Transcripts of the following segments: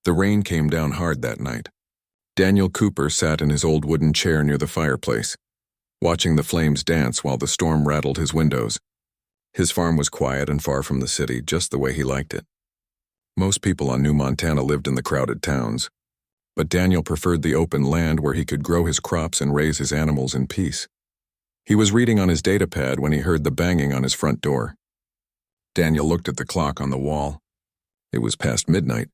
The rain came down hard that night. Daniel Cooper sat in his old wooden chair near the fireplace, watching the flames dance while the storm rattled his windows. His farm was quiet and far from the city, just the way he liked it. Most people on New Montana lived in the crowded towns, but Daniel preferred the open land where he could grow his crops and raise his animals in peace. He was reading on his datapad when he heard the banging on his front door. Daniel looked at the clock on the wall. It was past midnight.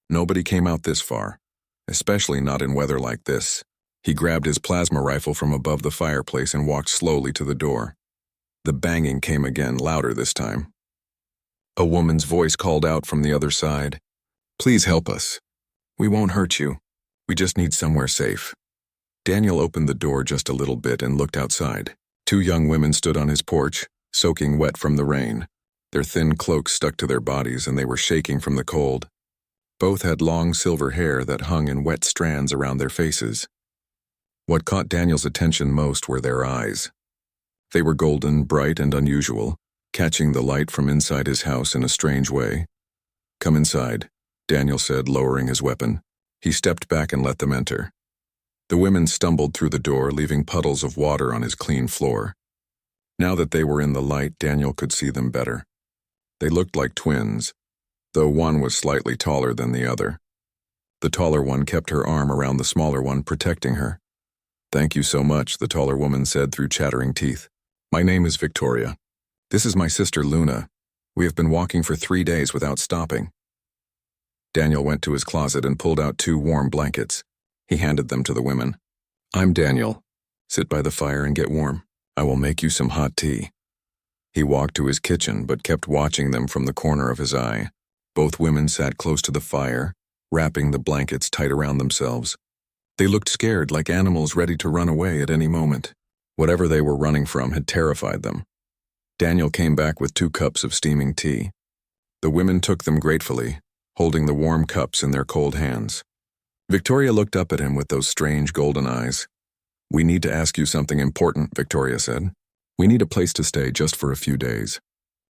Nobody came out this far, especially not in weather like this. He grabbed his plasma rifle from above the fireplace and walked slowly to the door. The banging came again, louder this time. A woman's voice called out from the other side. "Please help us. We won't hurt you. We just need somewhere safe." Daniel opened the door just a little bit and looked outside. Two young women stood on his porch, soaking wet from the rain. Their thin cloaks stuck to their bodies and they were shaking from the cold. Both had long silver hair that hung in wet strands around their faces. What caught Daniel's attention most were their eyes. They were golden, bright, and unusual, catching the light from inside his house in a strange way. "Come inside," Daniel said, lowering his weapon. He stepped back and let them enter. The women stumbled through the door, leaving puddles of water on his clean floor. Now that they were in the light, Daniel could see them better. They looked like twins, though one was slightly taller than the other. The taller one kept her arm around the smaller one, protecting her. "Thank you so much," the taller woman said through chattering teeth. "My name is Victoria. This is my sister Luna. We have been walking for 3 days without stopping." Daniel went to his closet and pulled out 2 warm blankets. He handed them to the women. "I'm Daniel. Sit by the fire and get warm. I will make you some hot tea." He walked to his kitchen but kept watching them from the corner of his eye. Both women sat close to the fire, wrapping the blankets tight around themselves. They looked scared, like animals ready to run away at any moment. Whatever they were running from had terrified them. Daniel came back with 2 cups of steaming tea. The women took them gratefully, holding the warm cups in their cold hands. Victoria looked up at him with those strange golden eyes. "We need to ask you something important," Victoria said. "We need a place to stay just for a few days.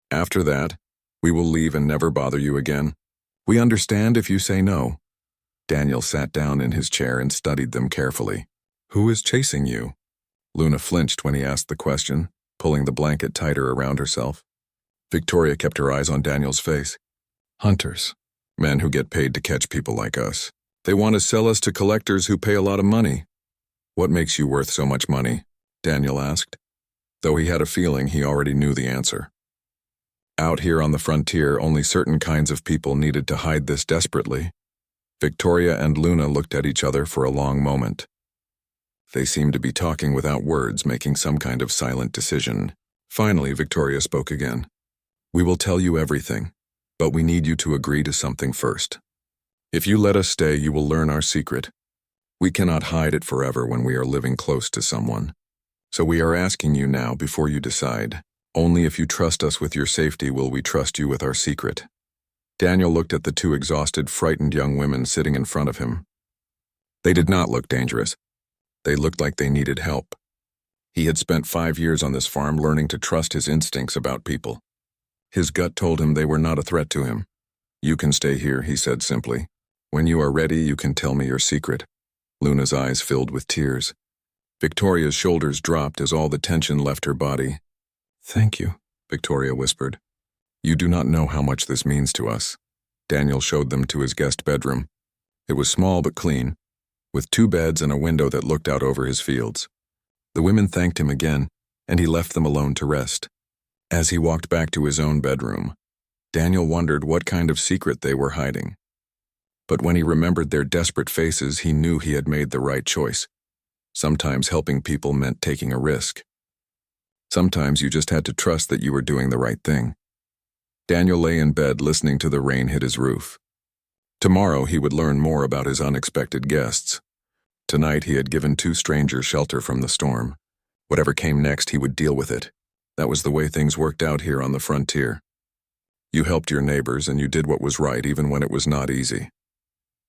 After that, we will leave and never bother you again. We understand if you say no." Daniel sat down in his chair and studied them carefully. "Who is chasing you?" Luna flinched when he asked the question, pulling the blanket tighter around herself. Victoria kept her eyes on Daniel's face. "Hunters. Men who get paid to catch people like us. They want to sell us to collectors who pay a lot of money." "What makes you worth so much money?" Daniel asked, though he had a feeling he already knew the answer. Out here on the frontier, only certain kinds of people needed to hide this desperately. Victoria and Luna looked at each other for a long moment. They seemed to be talking without words, making some kind of silent decision. Finally, Victoria spoke again. "We will tell you everything, but we need you to agree to something first. If you let us stay, you will learn our secret. We cannot hide it forever when we are living close to someone. So we are asking you now before you decide. Only if you trust us with your safety will we trust you with our secret." Daniel looked at the 2 exhausted, frightened young women sitting in front of him. They did not look dangerous. They looked like they needed help. He had spent 5 years on this farm learning to trust his instincts about people. His gut told him they were not a threat to him. "You can stay here," he said simply. "When you are ready, you can tell me your secret." Luna's eyes filled with tears. Victoria's shoulders dropped as all the tension left her body. "Thank you," Victoria whispered. "You do not know how much this means to us." Daniel showed them to his guest bedroom. It was small but clean, with 2 beds and a window that looked out over his fields. The women thanked him again, and he left them alone to rest. As he walked back to his own bedroom, Daniel wondered what kind of secret they were hiding. But when he remembered their desperate faces, he knew he had made the right choice. Sometimes helping people meant taking a risk. Sometimes you just had to trust that you were doing the right thing. Daniel lay in bed listening to the rain hit his roof. Tomorrow he would learn more about his unexpected guests. Tonight he had given 2 strangers shelter from the storm. Whatever came next, he would deal with it. That was the way things worked out here on the frontier. You helped your neighbors and you did what was right even when it was not easy.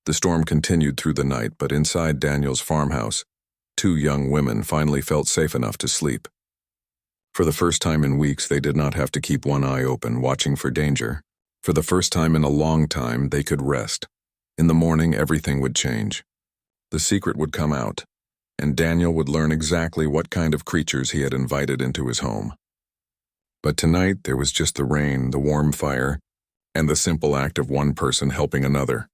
The storm continued through the night, but inside Daniel's farmhouse, 2 young women finally felt safe enough to sleep. For the first time in weeks, they did not have to keep one eye open, watching for danger. For the first time in a long time, they could rest. In the morning, everything would change. The secret would come out, and Daniel would learn exactly what kind of creatures he had invited into his home. But tonight, there was just the rain, the warm fire, and the simple act of one person helping another.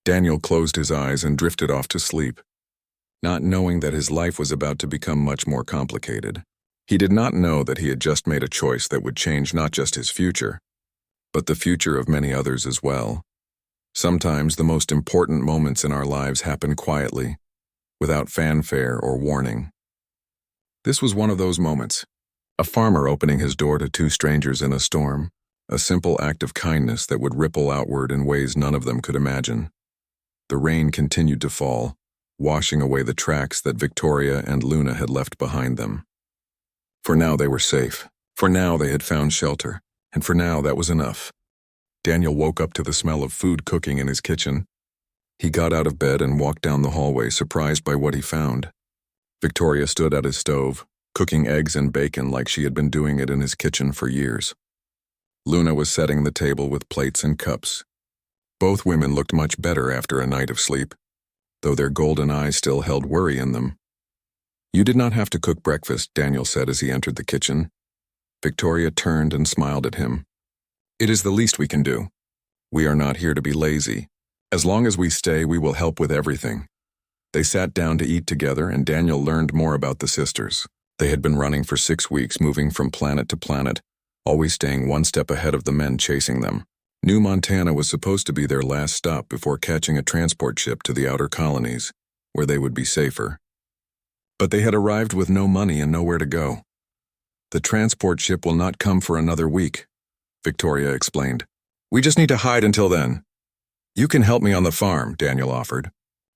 Daniel closed his eyes and drifted off to sleep, not knowing that his life was about to become much more complicated. He did not know that he had just made a choice that would change not just his future, but the future of many others as well. Sometimes the most important moments in our lives happen quietly, without fanfare or warning. This was one of those moments. A farmer opening his door to two strangers in a storm, a simple act of kindness that would ripple outward in ways none of them could imagine. The rain continued to fall, washing away the tracks that Victoria and Luna had left behind them. For now they were safe. For now they had found shelter. And for now that was enough. Daniel woke up to the smell of food cooking in his kitchen. He got out of bed and walked down the hallway, surprised by what he found. Victoria stood at his stove, cooking eggs and bacon like she had been doing it in his kitchen for years. Luna was setting the table with plates and cups. Both women looked much better after a night of sleep, though their golden eyes still held worry in them. "You did not have to cook breakfast," Daniel said as he entered the kitchen. Victoria turned and smiled at him. "It is the least we can do. We are not here to be lazy. As long as we stay, we will help with everything." They sat down to eat together, and Daniel learned more about the sisters. They had been running for 6 weeks, moving from planet to planet, always staying one step ahead of the men chasing them. New Montana was supposed to be their last stop before catching a transport ship to the outer colonies, where they would be safer. But they had arrived with no money and nowhere to go. "The transport ship will not come for another week," Victoria explained. "We just need to hide until then." "You can help me on the farm," Daniel offered.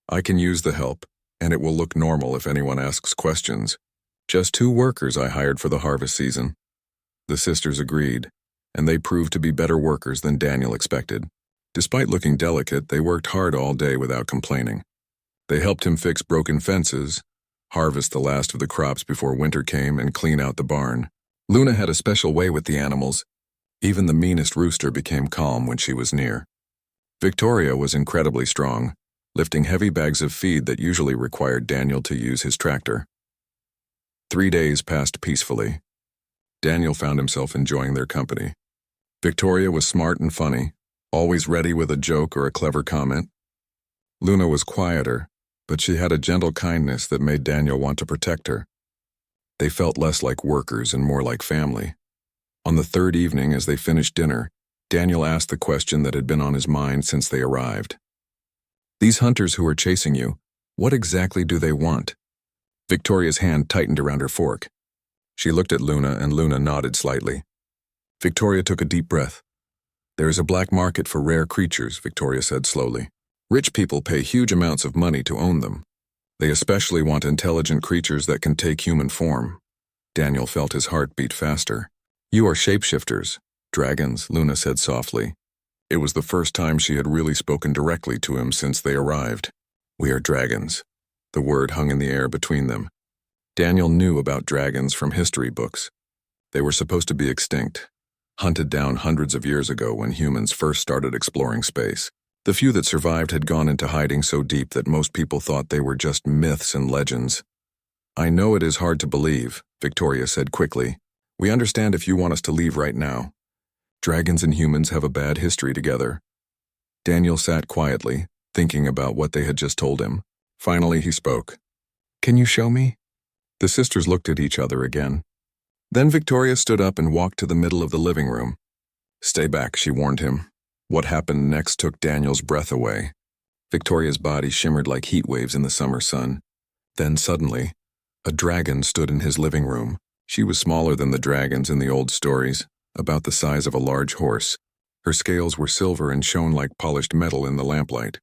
"I can use the help, and it will look normal if anyone asks questions. Just 2 workers I hired for the harvest season." The sisters agreed, and they proved to be better workers than Daniel expected. Despite looking delicate, they worked hard all day without complaining. They helped him fix broken fences, harvest the last of the crops before winter came, and clean out the barn. Luna had a special way with the animals. Even the meanest rooster became calm when she was near. Victoria was incredibly strong, lifting heavy bags of feed that usually required Daniel to use his tractor. 3 days passed peacefully. Daniel found himself enjoying their company. Victoria was smart and funny, always ready with a joke or a clever comment. Luna was quieter, but she had a gentle kindness that made Daniel want to protect her. They felt less like workers and more like family. On the 3rd evening, as they finished dinner, Daniel asked the question that had been on his mind since they arrived. "These hunters who are chasing you, what exactly do they want?" Victoria's hand tightened around her fork. She looked at Luna, and Luna nodded slightly. Victoria took a deep breath. "There is a black market for rare creatures," Victoria said slowly. "Rich people pay huge amounts of money to own them. They especially want intelligent creatures that can take human form." Daniel felt his heart beat faster. "You are shapeshifters, dragons," Luna said softly. It was the first time she had really spoken directly to him since they arrived. "We are dragons." The word hung in the air between them. Daniel knew about dragons from history books. They were supposed to be extinct, hunted down hundreds of years ago when humans first started exploring space. The few that survived had gone into hiding so deep that most people thought they were just myths and legends. "I know it is hard to believe," Victoria said quickly. "We understand if you want us to leave right now. Dragons and humans have a bad history together." Daniel sat quietly, thinking about what they had just told him. Finally he spoke. "Can you show me?" The sisters looked at each other again. Then Victoria stood up and walked to the middle of the living room. "Stay back," she warned him. What happened next took Daniel's breath away. Victoria's body shimmered like heat waves in the summer sun. Then suddenly, a dragon stood in his living room. She was smaller than the dragons in the old stories, about the size of a large horse. Her scales were silver and shone like polished metal in the lamplight.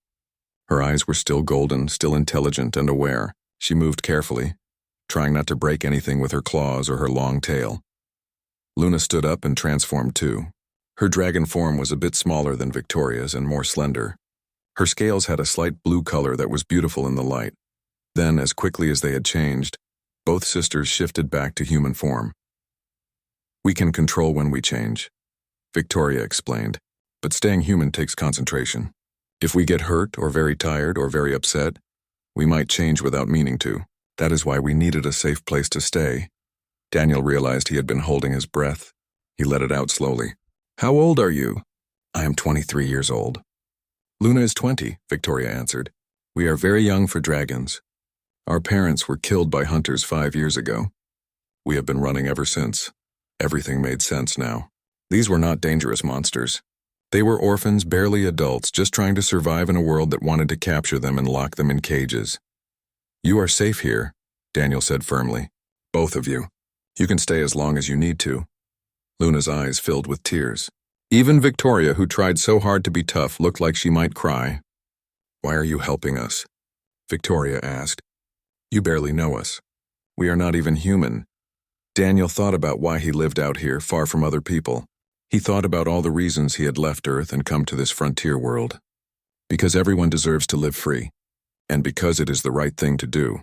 Her eyes were still golden, still intelligent and aware. She moved carefully, trying not to break anything with her claws or her long tail. Luna stood up and transformed too. Her dragon form was a bit smaller than Victoria's and more slender. Her scales had a slight blue color that was beautiful in the light. Then, as quickly as they had changed, both sisters shifted back to human form. "We can control when we change," Victoria explained, "but staying human takes concentration." If we get hurt or very tired or very upset, we might change without meaning to. That is why we needed a safe place to stay. Daniel realized he had been holding his breath. He let it out slowly. How old are you? I am 23 years old. Luna is 20, Victoria answered. We are very young for dragons. Our parents were killed by hunters 5 years ago. We have been running ever since. Everything made sense now. These were not dangerous monsters. They were orphans, barely adults, just trying to survive in a world that wanted to capture them and lock them in cages. You are safe here, Daniel said firmly. Both of you. You can stay as long as you need to. Luna's eyes filled with tears. Even Victoria, who tried so hard to be tough, looked like she might cry. Why are you helping us? Victoria asked. You barely know us. We are not even human. Daniel thought about why he lived out here, far from other people. He thought about all the reasons he had left Earth and come to this frontier world. Because everyone deserves to live free, and because it is the right thing to do.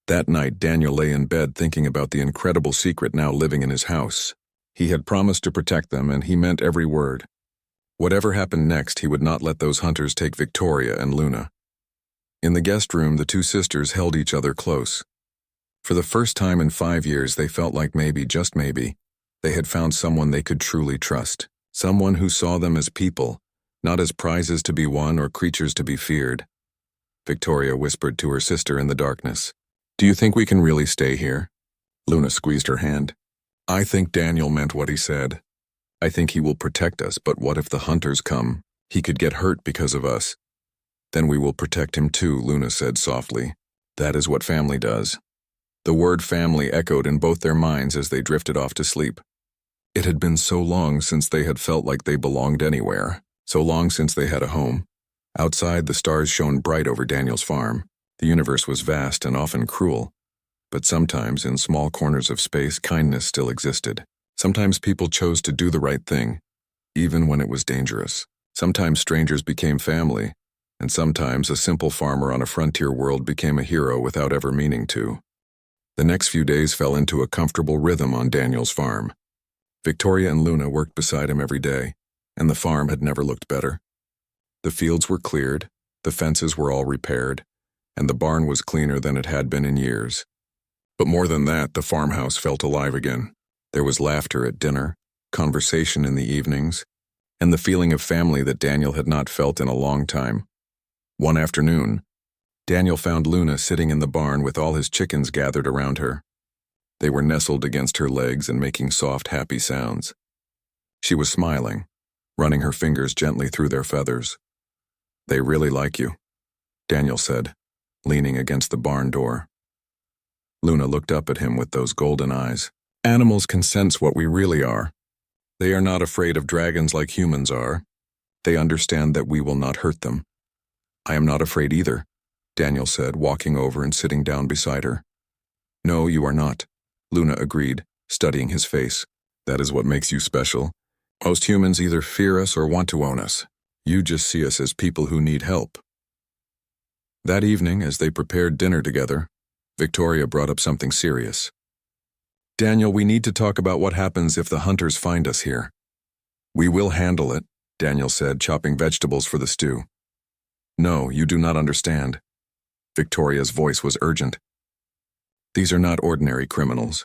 That night, Daniel lay in bed thinking about the incredible secret now living in his house. He had promised to protect them, and he meant every word. Whatever happened next, he would not let those hunters take Victoria and Luna. In the guest room, the two sisters held each other close. For the first time in 5 years, they felt like maybe, just maybe, they had found someone they could truly trust. Someone who saw them as people, not as prizes to be won or creatures to be feared. Victoria whispered to her sister in the darkness. Do you think we can really stay here? Luna squeezed her hand. I think Daniel meant what he said. I think he will protect us, but what if the hunters come? He could get hurt because of us. Then we will protect him too, Luna said softly. That is what family does. The word family echoed in both their minds as they drifted off to sleep. It had been so long since they had felt like they belonged anywhere, so long since they had a home. Outside, the stars shone bright over Daniel's farm. The universe was vast and often cruel. But sometimes, in small corners of space, kindness still existed. Sometimes people chose to do the right thing, even when it was dangerous. Sometimes strangers became family, and sometimes a simple farmer on a frontier world became a hero without ever meaning to. The next few days fell into a comfortable rhythm on Daniel's farm. Victoria and Luna worked beside him every day, and the farm had never looked better. The fields were cleared, the fences were all repaired, and the barn was cleaner than it had been in years. But more than that, the farmhouse felt alive again. There was laughter at dinner, conversation in the evenings, and the feeling of family that Daniel had not felt in a long time. One afternoon, Daniel found Luna sitting in the barn with all his chickens gathered around her. They were nestled against her legs and making soft, happy sounds. She was smiling, running her fingers gently through their feathers. They really like you, Daniel said, leaning against the barn door. Luna looked up at him with those golden eyes. Animals can sense what we really are. They are not afraid of dragons like humans are. They understand that we will not hurt them. I am not afraid either, Daniel said, walking over and sitting down beside her. No, you are not, Luna agreed, studying his face. That is what makes you special. Most humans either fear us or want to own us. You just see us as people who need help. That evening, as they prepared dinner together, Victoria brought up something serious. Daniel, we need to talk about what happens if the hunters find us here. We will handle it, Daniel said, chopping vegetables for the stew. No, you do not understand. Victoria's voice was urgent. These are not ordinary criminals.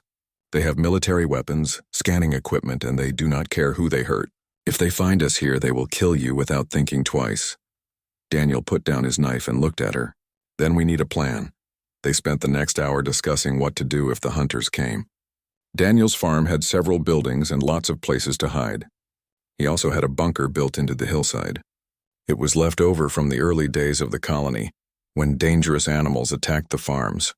They have military weapons, scanning equipment, and they do not care who they hurt. If they find us here, they will kill you without thinking twice. Daniel put down his knife and looked at her. Then we need a plan. They spent the next hour discussing what to do if the hunters came. Daniel's farm had several buildings and lots of places to hide. He also had a bunker built into the hillside. It was left over from the early days of the colony, when dangerous animals attacked the farms.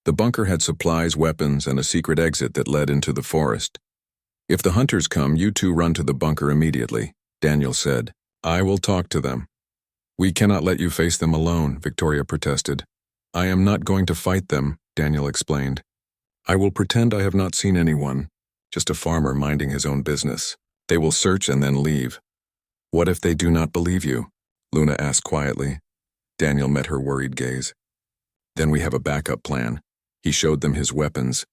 The bunker had supplies, weapons, and a secret exit that led into the forest. If the hunters come, you two run to the bunker immediately, Daniel said. I will talk to them. We cannot let you face them alone, Victoria protested. I am not going to fight them, Daniel explained. I will pretend I have not seen anyone, just a farmer minding his own business. They will search and then leave. What if they do not believe you? Luna asked quietly. Daniel met her worried gaze. Then we have a backup plan. He showed them his weapons.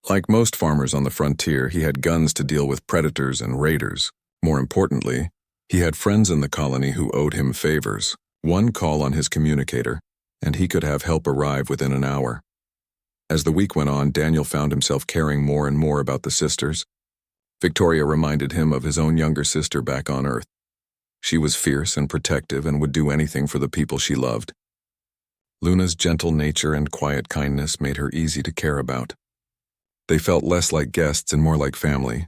Like most farmers on the frontier, he had guns to deal with predators and raiders. More importantly, He had friends in the colony who owed him favors. One call on his communicator, and he could have help arrive within an hour. As the week went on, Daniel found himself caring more and more about the sisters. Victoria reminded him of his own younger sister back on Earth. She was fierce and protective and would do anything for the people she loved. Luna's gentle nature and quiet kindness made her easy to care about. They felt less like guests and more like family.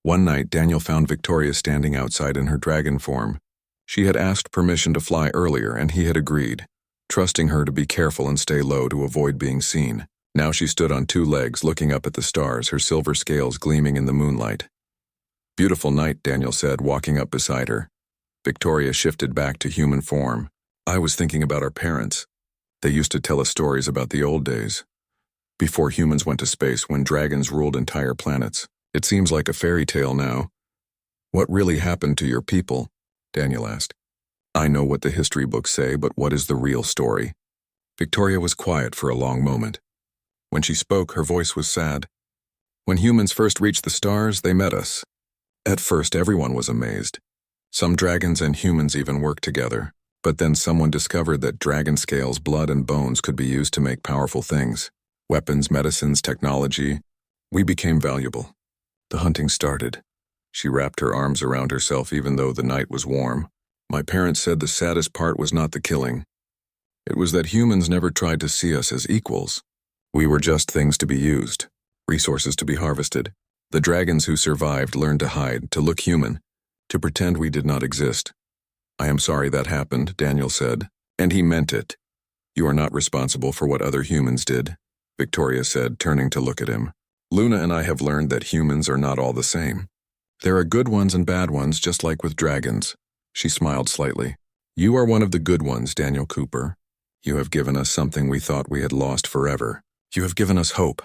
One night, Daniel found Victoria standing outside in her dragon form. She had asked permission to fly earlier, and he had agreed, trusting her to be careful and stay low to avoid being seen. Now she stood on two legs, looking up at the stars, her silver scales gleaming in the moonlight. "Beautiful night," Daniel said, walking up beside her. Victoria shifted back to human form. "I was thinking about our parents. They used to tell us stories about the old days, before humans went to space, when dragons ruled entire planets. It seems like a fairy tale now." "What really happened to your people?" Daniel asked. "I know what the history books say, but what is the real story?" Victoria was quiet for a long moment. When she spoke, her voice was sad. "When humans first reached the stars, they met us. At first, everyone was amazed. Some dragons and humans even worked together, but then someone discovered that dragon scales, blood, and bones could be used to make powerful things. Weapons, medicines, technology. We became valuable. The hunting started." She wrapped her arms around herself even though the night was warm. "My parents said the saddest part was not the killing. It was that humans never tried to see us as equals. We were just things to be used, resources to be harvested. The dragons who survived learned to hide, to look human, to pretend we did not exist." "I am sorry that happened," Daniel said, and he meant it. "You are not responsible for what other humans did," Victoria said, turning to look at him. "Luna and I have learned that humans are not all the same. There are good ones and bad ones, just like with dragons." She smiled slightly. "You are one of the good ones, Daniel Cooper. You have given us something we thought we had lost forever. You have given us hope."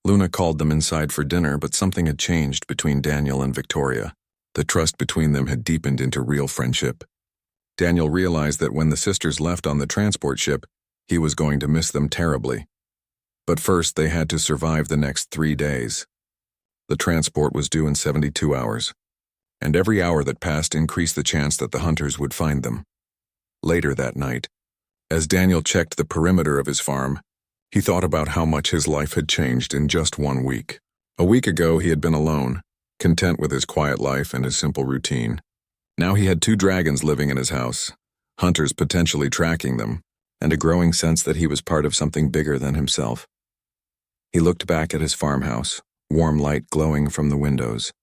Luna called them inside for dinner, but something had changed between Daniel and Victoria. The trust between them had deepened into real friendship. Daniel realized that when the sisters left on the transport ship, he was going to miss them terribly. But first, they had to survive the next 3 days. The transport was due in 72 hours, and every hour that passed increased the chance that the hunters would find them. Later that night, as Daniel checked the perimeter of his farm, he thought about how much his life had changed in just 1 week. A week ago, he had been alone, content with his quiet life and his simple routine. Now he had 2 dragons living in his house, hunters potentially tracking them, and a growing sense that he was part of something bigger than himself. He looked back at his farmhouse, warm light glowing from the windows.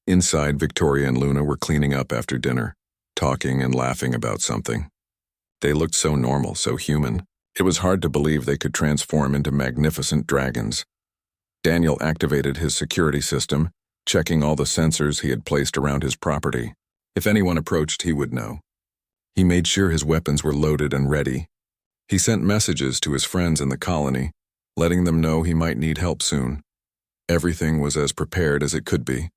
Inside, Victoria and Luna were cleaning up after dinner, talking and laughing about something. They looked so normal, so human. It was hard to believe they could transform into magnificent dragons. Daniel activated his security system, checking all the sensors he had placed around his property. If anyone approached, he would know. He made sure his weapons were loaded and ready. He sent messages to his friends in the colony, letting them know he might need help soon. Everything was as prepared as it could be.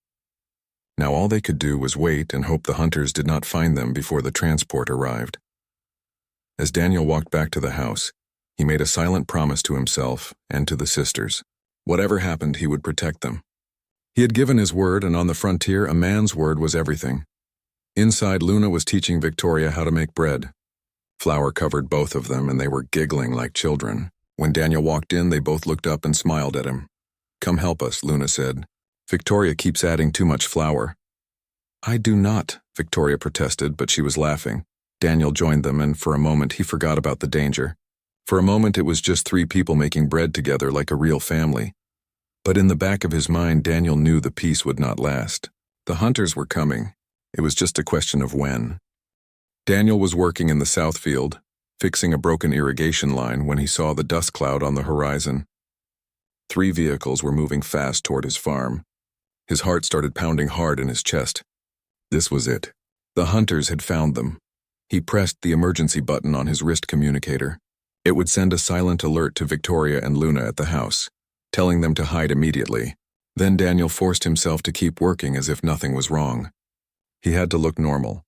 Now all they could do was wait and hope the hunters did not find them before the transport arrived. As Daniel walked back to the house, he made a silent promise to himself and to the sisters. Whatever happened, he would protect them. He had given his word, and on the frontier, a man's word was everything. Inside, Luna was teaching Victoria how to make bread. Flour covered both of them, and they were giggling like children. When Daniel walked in, they both looked up and smiled at him. "Come help us," Luna said. "Victoria keeps adding too much flour." "I do not," Victoria protested, but she was laughing. Daniel joined them, and for a moment he forgot about the danger. For a moment it was just 3 people making bread together like a real family. But in the back of his mind, Daniel knew the peace would not last. The hunters were coming. It was just a question of when. Daniel was working in the south field, fixing a broken irrigation line, when he saw the dust cloud on the horizon. 3 vehicles were moving fast toward his farm. His heart started pounding hard in his chest. This was it. The hunters had found them. He pressed the emergency button on his wrist communicator. It would send a silent alert to Victoria and Luna at the house, telling them to hide immediately. Then Daniel forced himself to keep working as if nothing was wrong. He had to look normal,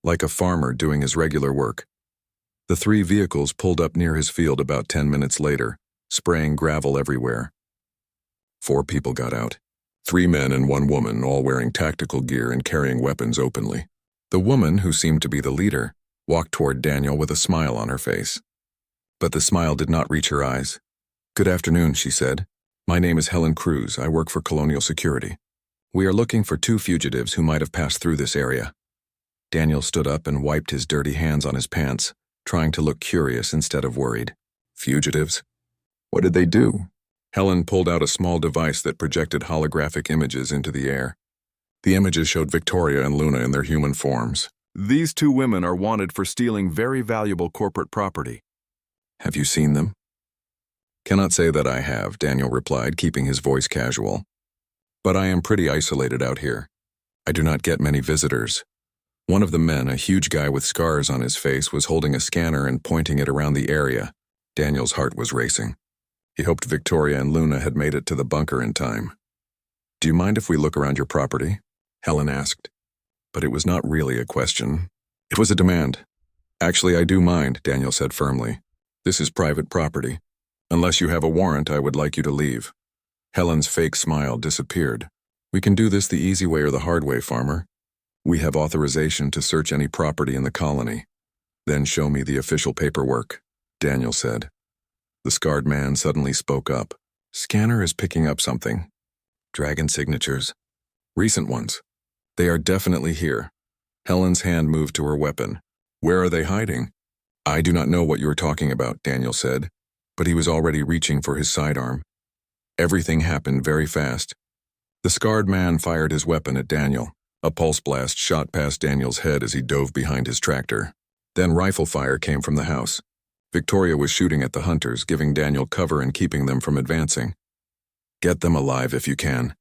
like a farmer doing his regular work. The 3 vehicles pulled up near his field about 10 minutes later, spraying gravel everywhere. 4 people got out. 3 men and 1 woman, all wearing tactical gear and carrying weapons openly. The woman, who seemed to be the leader, walked toward Daniel with a smile on her face. But the smile did not reach her eyes. "Good afternoon," she said. "My name is Helen Cruz. I work for Colonial Security. We are looking for 2 fugitives who might have passed through this area." Daniel stood up and wiped his dirty hands on his pants, trying to look curious instead of worried. "Fugitives? What did they do?" Helen pulled out a small device that projected holographic images into the air. The images showed Victoria and Luna in their human forms. "These 2 women are wanted for stealing very valuable corporate property." "Have you seen them?" "Cannot say that I have," Daniel replied, keeping his voice casual. "But I am pretty isolated out here. I do not get many visitors." One of the men, a huge guy with scars on his face, was holding a scanner and pointing it around the area. Daniel's heart was racing. He hoped Victoria and Luna had made it to the bunker in time. "Do you mind if we look around your property?" Helen asked. But it was not really a question. It was a demand. "Actually, I do mind," Daniel said firmly. "This is private property. Unless you have a warrant, I would like you to leave." Helen's fake smile disappeared. "We can do this the easy way or the hard way, farmer. We have authorization to search any property in the colony. Then show me the official paperwork," Daniel said. The scarred man suddenly spoke up. "Scanner is picking up something. Dragon signatures. Recent ones. They are definitely here." Helen's hand moved to her weapon. "Where are they hiding?" "I do not know what you are talking about," Daniel said, but he was already reaching for his sidearm. Everything happened very fast. The scarred man fired his weapon at Daniel. A pulse blast shot past Daniel's head as he dove behind his tractor. Then rifle fire came from the house. Victoria was shooting at the hunters, giving Daniel cover and keeping them from advancing. "Get them alive if you can,"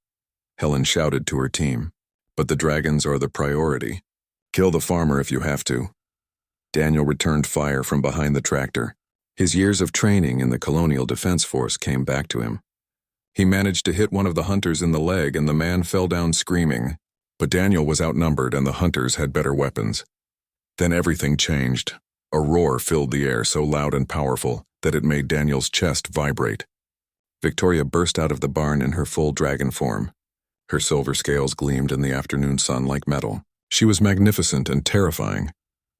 Helen shouted to her team. "But the dragons are the priority. Kill the farmer if you have to." Daniel returned fire from behind the tractor. His years of training in the Colonial Defense Force came back to him. He managed to hit one of the hunters in the leg and the man fell down screaming. But Daniel was outnumbered and the hunters had better weapons. Then everything changed. A roar filled the air so loud and powerful that it made Daniel's chest vibrate. Victoria burst out of the barn in her full dragon form. Her silver scales gleamed in the afternoon sun like metal. She was magnificent and terrifying,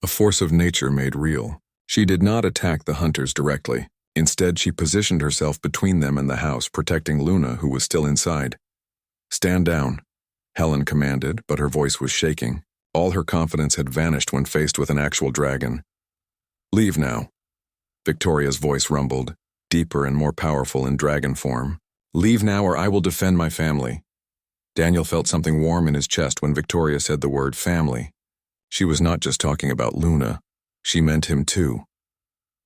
a force of nature made real. She did not attack the hunters directly. Instead, she positioned herself between them and the house, protecting Luna, who was still inside. "Stand down," Helen commanded, but her voice was shaking. All her confidence had vanished when faced with an actual dragon. "Leave now," Victoria's voice rumbled, deeper and more powerful in dragon form. "Leave now or I will defend my family." Daniel felt something warm in his chest when Victoria said the word family. She was not just talking about Luna. She meant him too.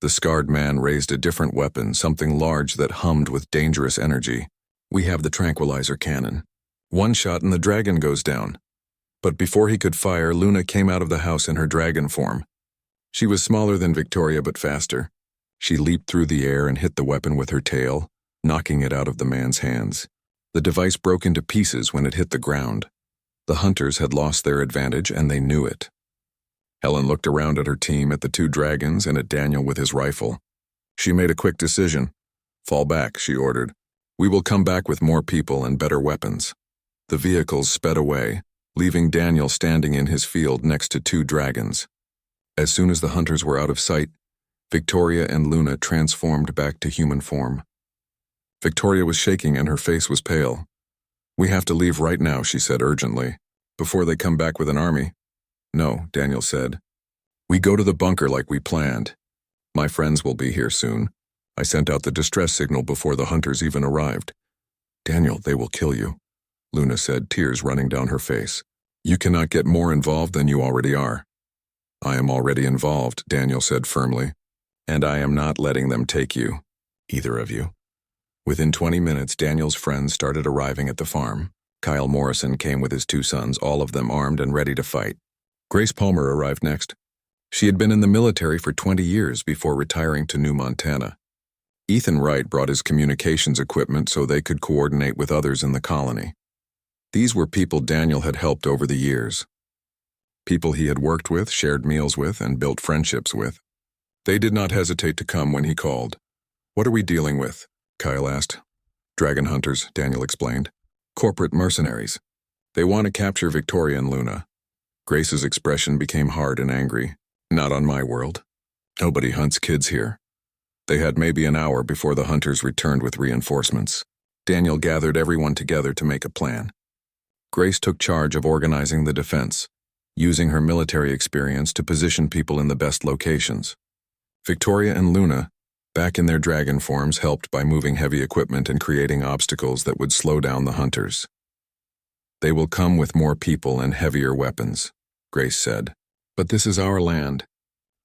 The scarred man raised a different weapon, something large that hummed with dangerous energy. "We have the tranquilizer cannon. One shot and the dragon goes down." But before he could fire, Luna came out of the house in her dragon form. She was smaller than Victoria but faster. She leaped through the air and hit the weapon with her tail, knocking it out of the man's hands. The device broke into pieces when it hit the ground. The hunters had lost their advantage and they knew it. Helen looked around at her team, at the 2 dragons, and at Daniel with his rifle. She made a quick decision. "Fall back," she ordered. "We will come back with more people and better weapons." The vehicles sped away, leaving Daniel standing in his field next to 2 dragons. As soon as the hunters were out of sight, Victoria and Luna transformed back to human form. Victoria was shaking and her face was pale. "We have to leave right now," she said urgently, "before they come back with an army." "No," Daniel said. "We go to the bunker like we planned. My friends will be here soon. I sent out the distress signal before the hunters even arrived." "Daniel, they will kill you," Luna said, tears running down her face. "You cannot get more involved than you already are." "I am already involved," Daniel said firmly. "And I am not letting them take you, either of you." Within 20 minutes, Daniel's friends started arriving at the farm. Kyle Morrison came with his 2 sons, all of them armed and ready to fight. Grace Palmer arrived next. She had been in the military for 20 years before retiring to New Montana. Ethan Wright brought his communications equipment so they could coordinate with others in the colony. These were people Daniel had helped over the years. People he had worked with, shared meals with, and built friendships with. They did not hesitate to come when he called. "What are we dealing with?" Kyle asked. "Dragon hunters," Daniel explained. "Corporate mercenaries. They want to capture Victoria and Luna. Grace's expression became hard and angry. Not on my world. Nobody hunts kids here. They had maybe an hour before the hunters returned with reinforcements. Daniel gathered everyone together to make a plan. Grace took charge of organizing the defense, using her military experience to position people in the best locations. Victoria and Luna, back in their dragon forms, helped by moving heavy equipment and creating obstacles that would slow down the hunters. They will come with more people and heavier weapons, Grace said. But this is our land.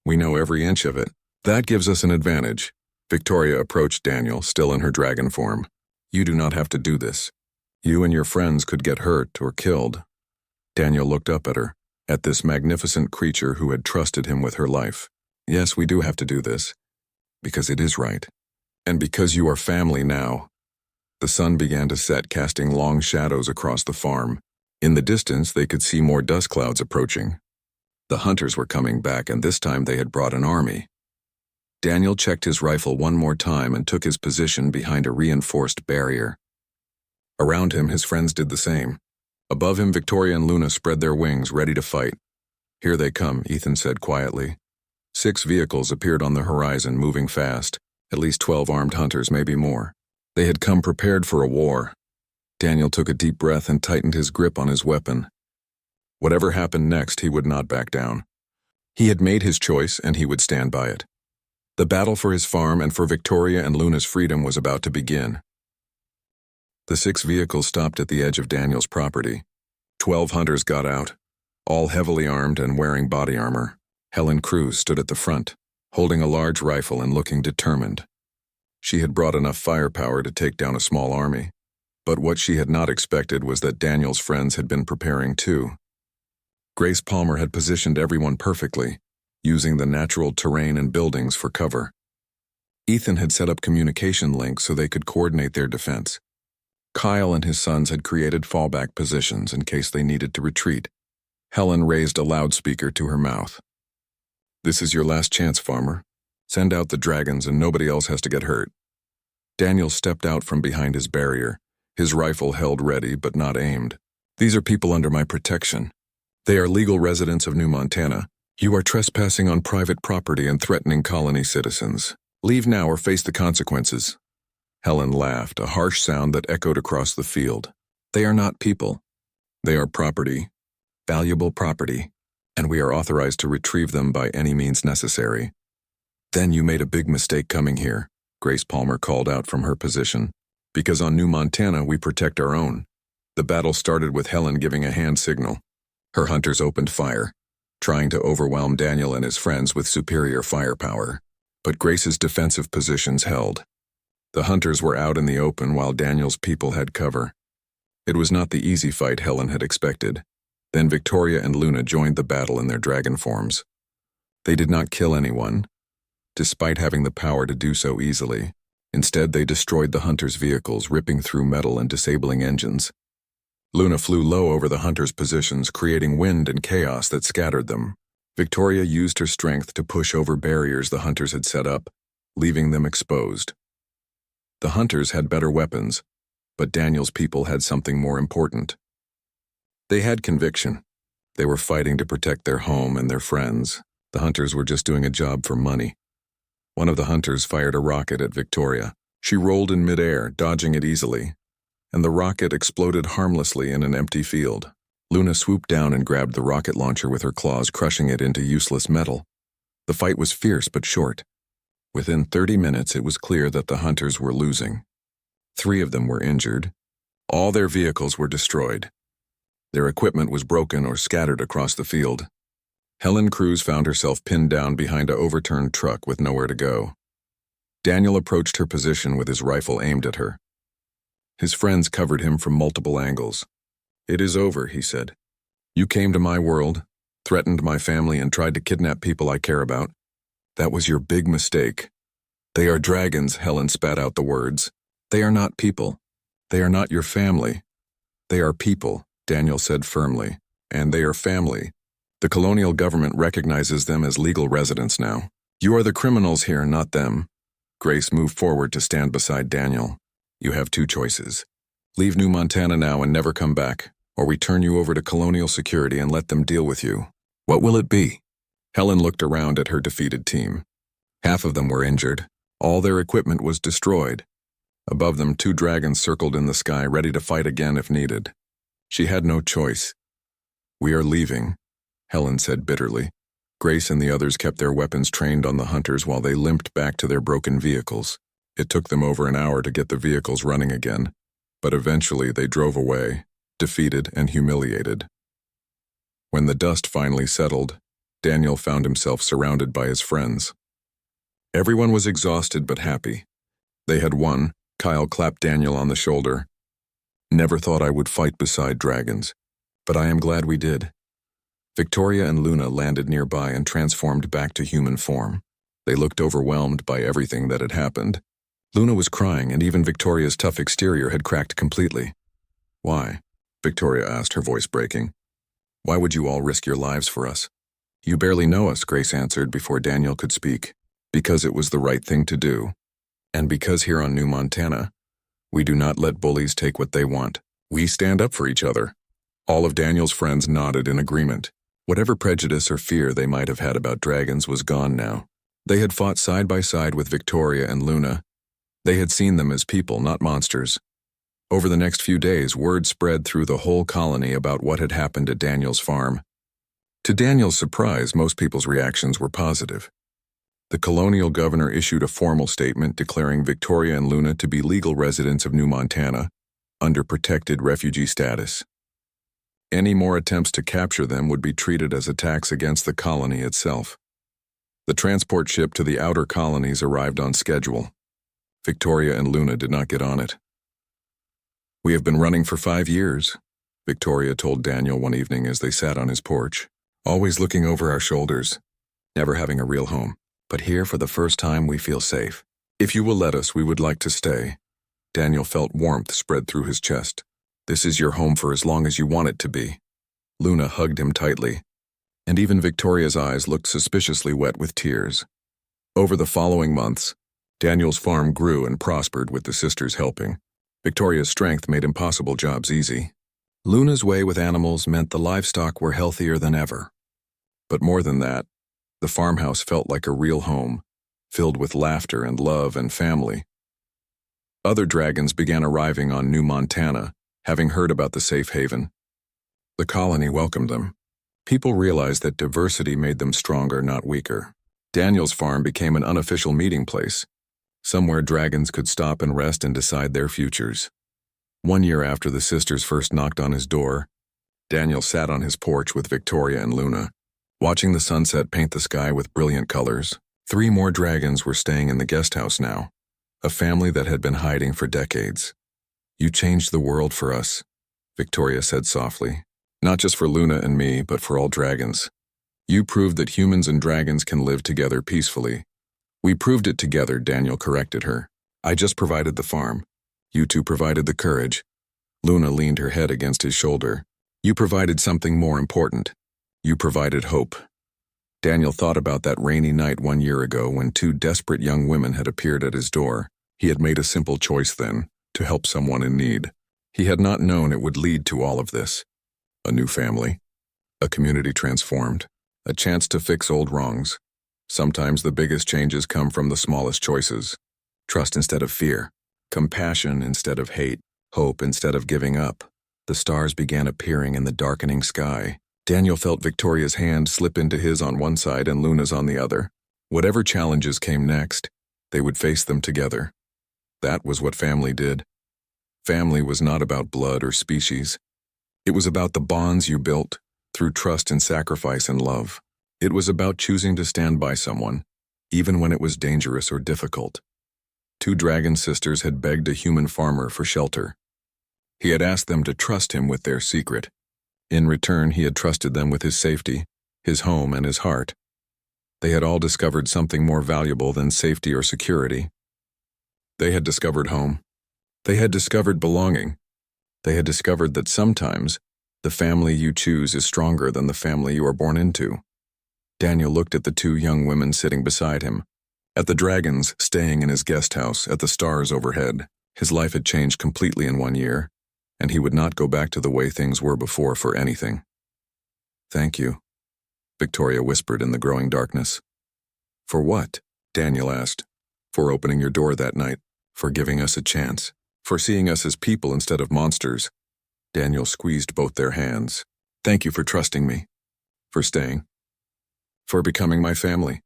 We know every inch of it. That gives us an advantage. Victoria approached Daniel, still in her dragon form. You do not have to do this. You and your friends could get hurt or killed. Daniel looked up at her, at this magnificent creature who had trusted him with her life. Yes, we do have to do this, because it is right. And because you are family now. The sun began to set, casting long shadows across the farm. In the distance, they could see more dust clouds approaching. The hunters were coming back, and this time they had brought an army. Daniel checked his rifle one more time and took his position behind a reinforced barrier. Around him, his friends did the same. Above him, Victoria and Luna spread their wings, ready to fight. Here they come, Ethan said quietly. 6 vehicles appeared on the horizon, moving fast. At least 12 armed hunters, maybe more. They had come prepared for a war. Daniel took a deep breath and tightened his grip on his weapon. Whatever happened next, he would not back down. He had made his choice, and he would stand by it. The battle for his farm and for Victoria and Luna's freedom was about to begin. The 6 vehicles stopped at the edge of Daniel's property. 12 hunters got out, all heavily armed and wearing body armor. Helen Cruz stood at the front, holding a large rifle and looking determined. She had brought enough firepower to take down a small army. But what she had not expected was that Daniel's friends had been preparing too. Grace Palmer had positioned everyone perfectly, using the natural terrain and buildings for cover. Ethan had set up communication links so they could coordinate their defense. Kyle and his sons had created fallback positions in case they needed to retreat. Helen raised a loudspeaker to her mouth. This is your last chance, farmer. Send out the dragons and nobody else has to get hurt. Daniel stepped out from behind his barrier, his rifle held ready but not aimed. These are people under my protection. They are legal residents of New Montana. You are trespassing on private property and threatening colony citizens. Leave now or face the consequences. Helen laughed, a harsh sound that echoed across the field. They are not people. They are property, valuable property, and we are authorized to retrieve them by any means necessary. Then you made a big mistake coming here, Grace Palmer called out from her position. Because on New Montana, we protect our own. The battle started with Helen giving a hand signal. Her hunters opened fire, trying to overwhelm Daniel and his friends with superior firepower. But Grace's defensive positions held. The hunters were out in the open while Daniel's people had cover. It was not the easy fight Helen had expected. Then Victoria and Luna joined the battle in their dragon forms. They did not kill anyone, despite having the power to do so easily. Instead, they destroyed the hunters' vehicles, ripping through metal and disabling engines. Luna flew low over the hunters' positions, creating wind and chaos that scattered them. Victoria used her strength to push over barriers the hunters had set up, leaving them exposed. The hunters had better weapons, but Daniel's people had something more important. They had conviction. They were fighting to protect their home and their friends. The hunters were just doing a job for money. One of the hunters fired a rocket at Victoria. She rolled in midair, dodging it easily, and the rocket exploded harmlessly in an empty field. Luna swooped down and grabbed the rocket launcher with her claws, crushing it into useless metal. The fight was fierce but short. Within 30 minutes, it was clear that the hunters were losing. 3 of them were injured. All their vehicles were destroyed. Their equipment was broken or scattered across the field. Helen Cruz found herself pinned down behind an overturned truck with nowhere to go. Daniel approached her position with his rifle aimed at her. His friends covered him from multiple angles. "It is over," he said. "You came to my world, threatened my family, and tried to kidnap people I care about. That was your big mistake." "They are dragons," Helen spat out the words. "They are not people. They are not your family." "They are people," Daniel said firmly, "and they are family. The colonial government recognizes them as legal residents now. You are the criminals here, not them." Grace moved forward to stand beside Daniel. "You have 2 choices. Leave New Montana now and never come back, or we turn you over to colonial security and let them deal with you. What will it be?" Helen looked around at her defeated team. Half of them were injured. All their equipment was destroyed. Above them, 2 dragons circled in the sky, ready to fight again if needed. She had no choice. "We are leaving," Helen said bitterly. Grace and the others kept their weapons trained on the hunters while they limped back to their broken vehicles. It took them over an hour to get the vehicles running again, but eventually they drove away, defeated and humiliated. When the dust finally settled, Daniel found himself surrounded by his friends. Everyone was exhausted but happy. They had won. Kyle clapped Daniel on the shoulder. "Never thought I would fight beside dragons, but I am glad we did." Victoria and Luna landed nearby and transformed back to human form. They looked overwhelmed by everything that had happened. Luna was crying, and even Victoria's tough exterior had cracked completely. "Why?" Victoria asked, her voice breaking. "Why would you all risk your lives for us?" "You barely know us," Grace answered before Daniel could speak. "Because it was the right thing to do. And because here on New Montana, we do not let bullies take what they want. We stand up for each other." All of Daniel's friends nodded in agreement. Whatever prejudice or fear they might have had about dragons was gone now. They had fought side by side with Victoria and Luna. They had seen them as people, not monsters. Over the next few days, word spread through the whole colony about what had happened at Daniel's farm. To Daniel's surprise, most people's reactions were positive. The colonial governor issued a formal statement declaring Victoria and Luna to be legal residents of New Montana, under protected refugee status. Any more attempts to capture them would be treated as attacks against the colony itself. The transport ship to the outer colonies arrived on schedule. Victoria and Luna did not get on it. "We have been running for 5 years," Victoria told Daniel one evening as they sat on his porch. "Always looking over our shoulders, never having a real home. But here, for the first time, we feel safe. If you will let us, we would like to stay." Daniel felt warmth spread through his chest. "This is your home for as long as you want it to be." Luna hugged him tightly, and even Victoria's eyes looked suspiciously wet with tears. Over the following months, Daniel's farm grew and prospered with the sisters helping. Victoria's strength made impossible jobs easy. Luna's way with animals meant the livestock were healthier than ever. But more than that, the farmhouse felt like a real home, filled with laughter and love and family. Other dragons began arriving on New Montana, having heard about the safe haven. The colony welcomed them. People realized that diversity made them stronger, not weaker. Daniel's farm became an unofficial meeting place, somewhere dragons could stop and rest and decide their futures. 1 year after the sisters first knocked on his door, Daniel sat on his porch with Victoria and Luna, watching the sunset paint the sky with brilliant colors. 3 more dragons were staying in the guest house now, a family that had been hiding for decades. "You changed the world for us," Victoria said softly. "Not just for Luna and me, but for all dragons. You proved that humans and dragons can live together peacefully." "We proved it together," Daniel corrected her. "I just provided the farm. You two provided the courage." Luna leaned her head against his shoulder. "You provided something more important. You provided hope." Daniel thought about that rainy night 1 year ago when 2 desperate young women had appeared at his door. He had made a simple choice then, to help someone in need. He had not known it would lead to all of this. A new family, a community transformed, a chance to fix old wrongs. Sometimes the biggest changes come from the smallest choices. Trust instead of fear, compassion instead of hate, hope instead of giving up. The stars began appearing in the darkening sky. Daniel felt Victoria's hand slip into his on one side and Luna's on the other. Whatever challenges came next, they would face them together. That was what family did. Family was not about blood or species. It was about the bonds you built through trust and sacrifice and love. It was about choosing to stand by someone, even when it was dangerous or difficult. 2 dragon sisters had begged a human farmer for shelter. He had asked them to trust him with their secret. In return, he had trusted them with his safety, his home, and his heart. They had all discovered something more valuable than safety or security. They had discovered home. They had discovered belonging. They had discovered that sometimes the family you choose is stronger than the family you are born into. Daniel looked at the 2 young women sitting beside him, at the dragons staying in his guest house, at the stars overhead. His life had changed completely in 1 year. and he would not go back to the way things were before for anything. "Thank you," Victoria whispered in the growing darkness. "For what?" Daniel asked. "For opening your door that night, for giving us a chance, for seeing us as people instead of monsters." Daniel squeezed both their hands. "Thank you for trusting me, for staying, for becoming my family."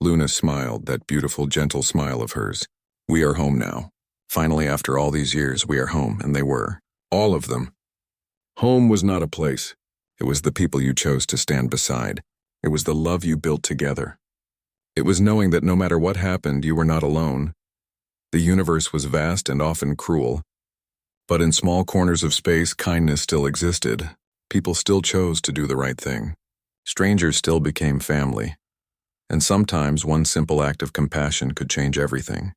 Luna smiled, that beautiful, gentle smile of hers. "We are home now. Finally, after all these years, we are home," and they were. All of them. Home was not a place. It was the people you chose to stand beside. It was the love you built together. It was knowing that no matter what happened, you were not alone. The universe was vast and often cruel, but in small corners of space, kindness still existed. People still chose to do the right thing. Strangers still became family. And sometimes one simple act of compassion could change everything.